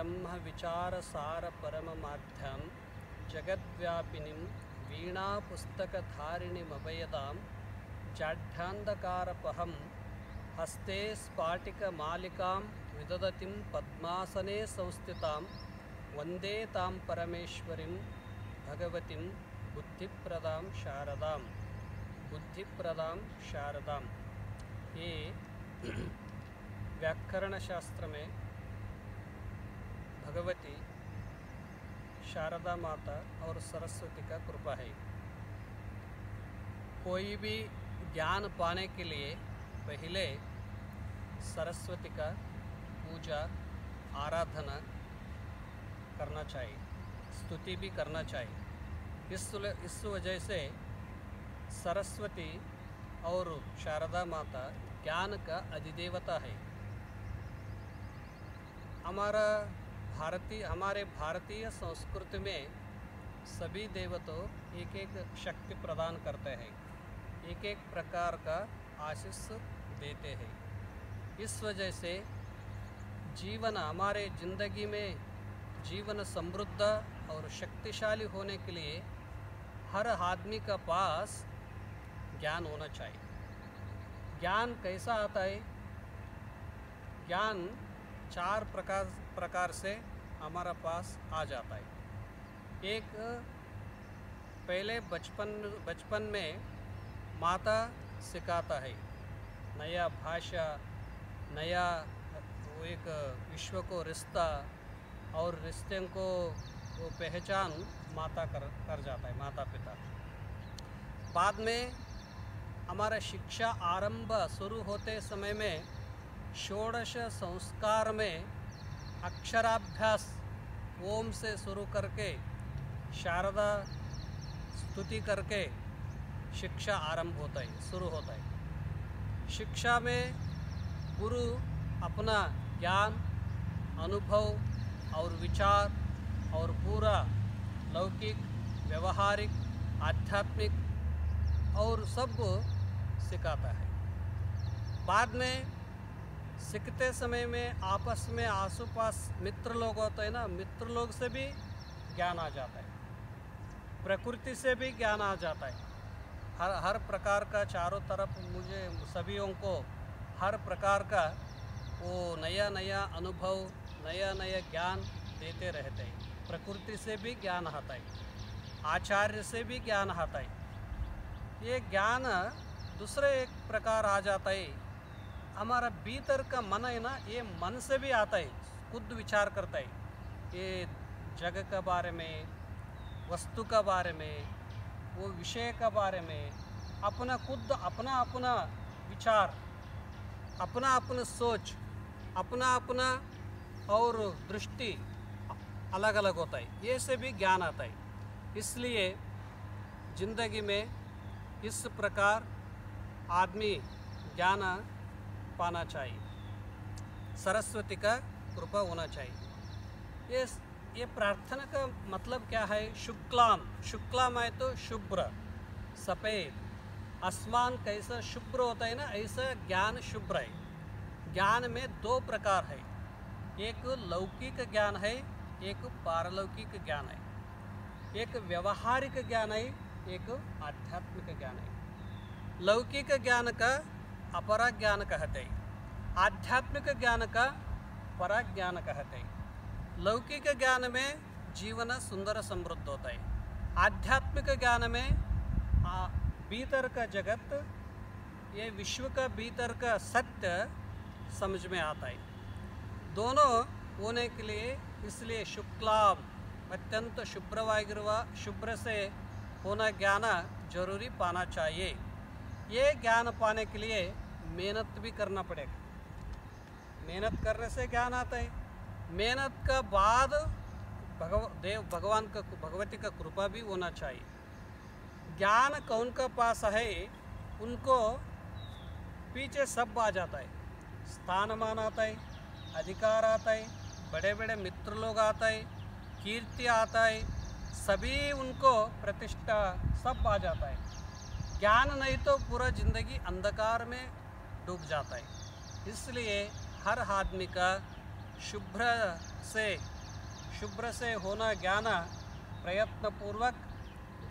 ब्रह्म विचार सार परम माध्यम जगद्व्यापिनीं वीणा पुस्तकधारिणीमभयदां जाढ्यान्धकारपहं हस्ते स्फाटिकमालिकां विदधतीं पद्मासने संस्थितां वन्दे तां परमेश्वरीं भगवतीं बुद्धिप्रदां शारदां। ये व्याकरण शास्त्र में भगवती शारदा माता और सरस्वती का कृपा है। कोई भी ज्ञान पाने के लिए पहले सरस्वती का पूजा आराधना करना चाहिए, स्तुति भी करना चाहिए। इस वजह से सरस्वती और शारदा माता ज्ञान का अधिदेवता है। हमारे भारतीय संस्कृति में सभी देवता एक एक शक्ति प्रदान करते हैं, एक एक प्रकार का आशीष देते हैं। इस वजह से हमारे जिंदगी में जीवन समृद्ध और शक्तिशाली होने के लिए हर आदमी का पास ज्ञान होना चाहिए। ज्ञान कैसा आता है? ज्ञान चार प्रकार से हमारा पास आ जाता है। एक, पहले बचपन में माता सिखाता है, नया भाषा, नया एक विश्व को रिश्ता और रिश्ते को वो पहचान माता कर जाता है, माता पिता। बाद में हमारा शिक्षा आरंभ शुरू होते समय में षोडश संस्कार में अक्षराभ्यास ओम से शुरू करके शारदा स्तुति करके शिक्षा आरंभ होता है, शुरू होता है। शिक्षा में गुरु अपना ज्ञान, अनुभव और विचार और पूरा लौकिक, व्यवहारिक, आध्यात्मिक और सब सिखाता है। बाद में सीखते समय में आपस में आसपास मित्र लोग होते हैं ना, मित्र लोग से भी ज्ञान आ जाता है, प्रकृति से भी ज्ञान आ जाता है। हर प्रकार का चारों तरफ मुझे सभीयों को हर प्रकार का वो नया नया अनुभव, नया नया ज्ञान देते रहते हैं। प्रकृति से भी ज्ञान आता है, आचार्य से भी ज्ञान आता है। ये ज्ञान दूसरे एक प्रकार आ जाता है, हमारा भीतर का मन है ना, ये मन से भी आता है, खुद विचार करता है। ये जगह के बारे में, वस्तु का बारे में, वो विषय का बारे में अपना खुद अपना विचार, अपना सोच, अपना और दृष्टि अलग अलग होता है। ये से भी ज्ञान आता है। इसलिए जिंदगी में इस प्रकार आदमी ज्ञान पाना चाहिए, सरस्वती का कृपा होना चाहिए। ये प्रार्थना का मतलब क्या है? शुक्लाम है तो शुभ्र, सफ़ेद। आसमान कैसा शुभ्र होता है ना, ऐसा ज्ञान शुभ्र है। ज्ञान में दो प्रकार है, एक लौकिक ज्ञान है, एक पारलौकिक ज्ञान है। एक व्यवहारिक ज्ञान है, एक आध्यात्मिक ज्ञान है। लौकिक ज्ञान का अपरा ज्ञान कहते हैं, आध्यात्मिक ज्ञान का परा ज्ञान कहते हैं। लौकिक ज्ञान में जीवन सुंदर समृद्ध होता है, आध्यात्मिक ज्ञान में भीतर का जगत, ये विश्व का भीतर का सत्य समझ में आता है। दोनों होने के लिए इसलिए शुक्लाम, अत्यंत शुभ्र से होना ज्ञान जरूरी पाना चाहिए। ये ज्ञान पाने के लिए मेहनत भी करना पड़ेगा। मेहनत करने से ज्ञान आता है। मेहनत का बाद भगवती का कृपा भी होना चाहिए। ज्ञान कौन का पास है, उनको पीछे सब आ जाता है, स्थानमान आता है, अधिकार आता है, बड़े बड़े मित्र लोग आता है, कीर्ति आता है, सभी उनको प्रतिष्ठा सब आ जाता है। ज्ञान नहीं तो पूरा जिंदगी अंधकार में डूब जाता है। इसलिए हर आदमी का शुभ्र से शुभ्र से होना ज्ञान प्रयत्न पूर्वक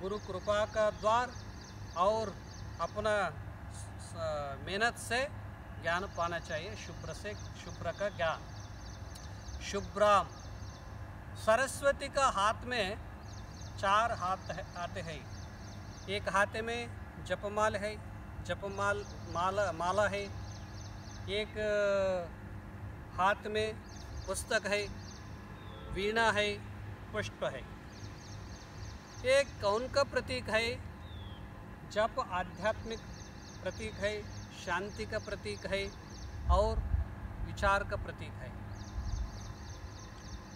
गुरु कृपा का द्वार और अपना मेहनत से ज्ञान पाना चाहिए। शुभ्र से शुभ्र का ज्ञान। शुभ्राम, सरस्वती का हाथ में 4 हाथ आते हैं। एक हाथ में जपमाल है, जपमाल माला है। एक हाथ में पुस्तक है, वीणा है, पुष्प है। एक कौन का प्रतीक है? जप आध्यात्मिक प्रतीक है, शांति का प्रतीक है और विचार का प्रतीक है।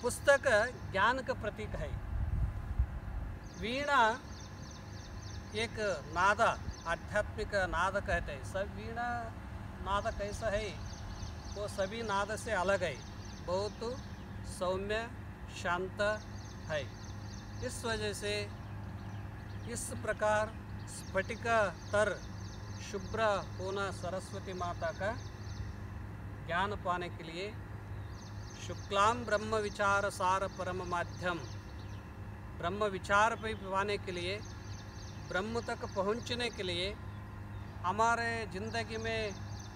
पुस्तक ज्ञान का प्रतीक है। वीणा एक नादा, आध्यात्मिक नाद कहते हैं। सब वीणा नाद कैसा है? वो सभी नाद से अलग है, बहुत सौम्य शांत है। इस वजह से इस प्रकार स्फटिक तर शुभ्र होना सरस्वती माता का ज्ञान पाने के लिए, शुक्लाम ब्रह्म विचार सार परम माध्यम, ब्रह्म विचार पे पाने के लिए, ब्रह्म तक पहुंचने के लिए हमारे ज़िंदगी में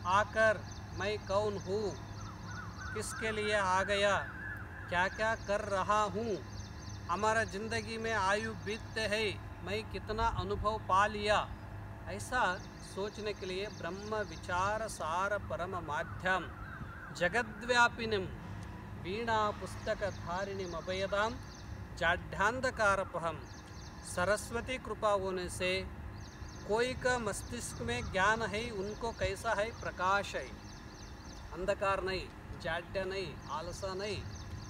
आकर मैं कौन हूँ, किसके लिए आ गया, क्या क्या कर रहा हूँ, हमारा ज़िंदगी में आयु बीतते है, मैं कितना अनुभव पा लिया, ऐसा सोचने के लिए ब्रह्म विचार सार परम माध्यम जगद्व्यापिनीम वीणा पुस्तक धारिणीम अभयदाम जाड्यांधकारपहम। सरस्वती कृपा होने से कोई का मस्तिष्क में ज्ञान है, उनको कैसा है? प्रकाश है, अंधकार नहीं, जाड्य नहीं, आलसा नहीं।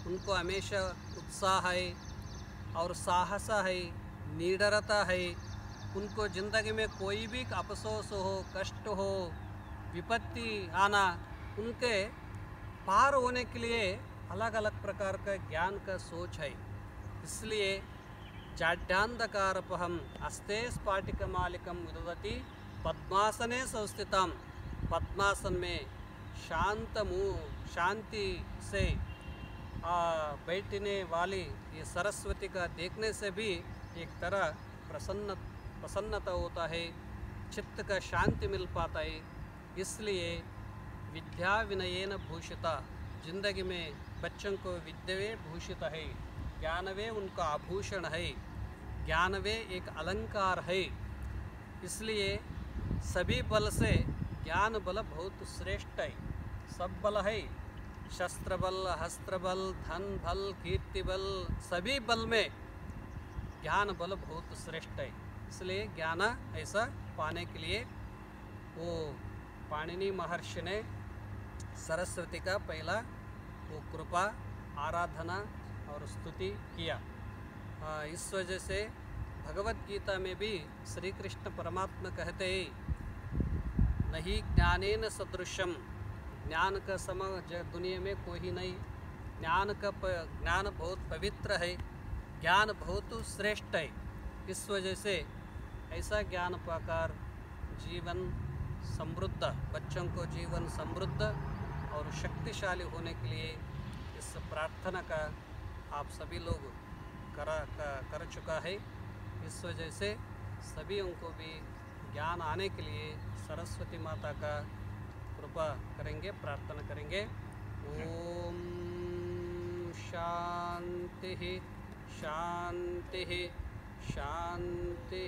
उनको हमेशा उत्साह है और साहस है, निडरता है। उनको ज़िंदगी में कोई भी अफसोस हो, कष्ट हो, विपत्ति आना, उनके पार होने के लिए अलग अलग प्रकार का ज्ञान का सोच है। इसलिए जाड्यांधकारपहम अस्ते स्फाटिकमालिकम उदवती पद्मासने संस्थितम। पद्मासन में शांति से बैठने वाली ये सरस्वती का देखने से भी एक तरह प्रसन्नता होता है, चित्त का शांति मिल पाता है। इसलिए विद्या विनयेन भूषिता, जिंदगी में बच्चों को विद्यावे भूषित है, ज्ञानवे उनका आभूषण है, ज्ञानवे एक अलंकार है। इसलिए सभी बल से ज्ञान बल बहुत श्रेष्ठ है। सब बल है, शस्त्र बल, हस्त्र बल, धन बल, कीर्ति बल, सभी बल में ज्ञान बल बहुत श्रेष्ठ है। इसलिए ज्ञान ऐसा पाने के लिए वो पाणिनि महर्षि ने सरस्वती का पहला वो कृपा, आराधना और स्तुति किया। इस वजह से भगवत गीता में भी श्री कृष्ण परमात्मा कहते हैं, नहीं ज्ञानेन सदृशम, ज्ञान का सम दुनिया में कोई नहीं। ज्ञान बहुत पवित्र है, ज्ञान बहुत श्रेष्ठ है। इस वजह से ऐसा ज्ञान पाकर जीवन समृद्ध, बच्चों को जीवन समृद्ध और शक्तिशाली होने के लिए इस प्रार्थना का आप सभी लोग कर चुका है। इस वजह से सभी उनको भी ज्ञान आने के लिए सरस्वती माता का कृपा करेंगे, प्रार्थना करेंगे। ओम शांति शांति शांति।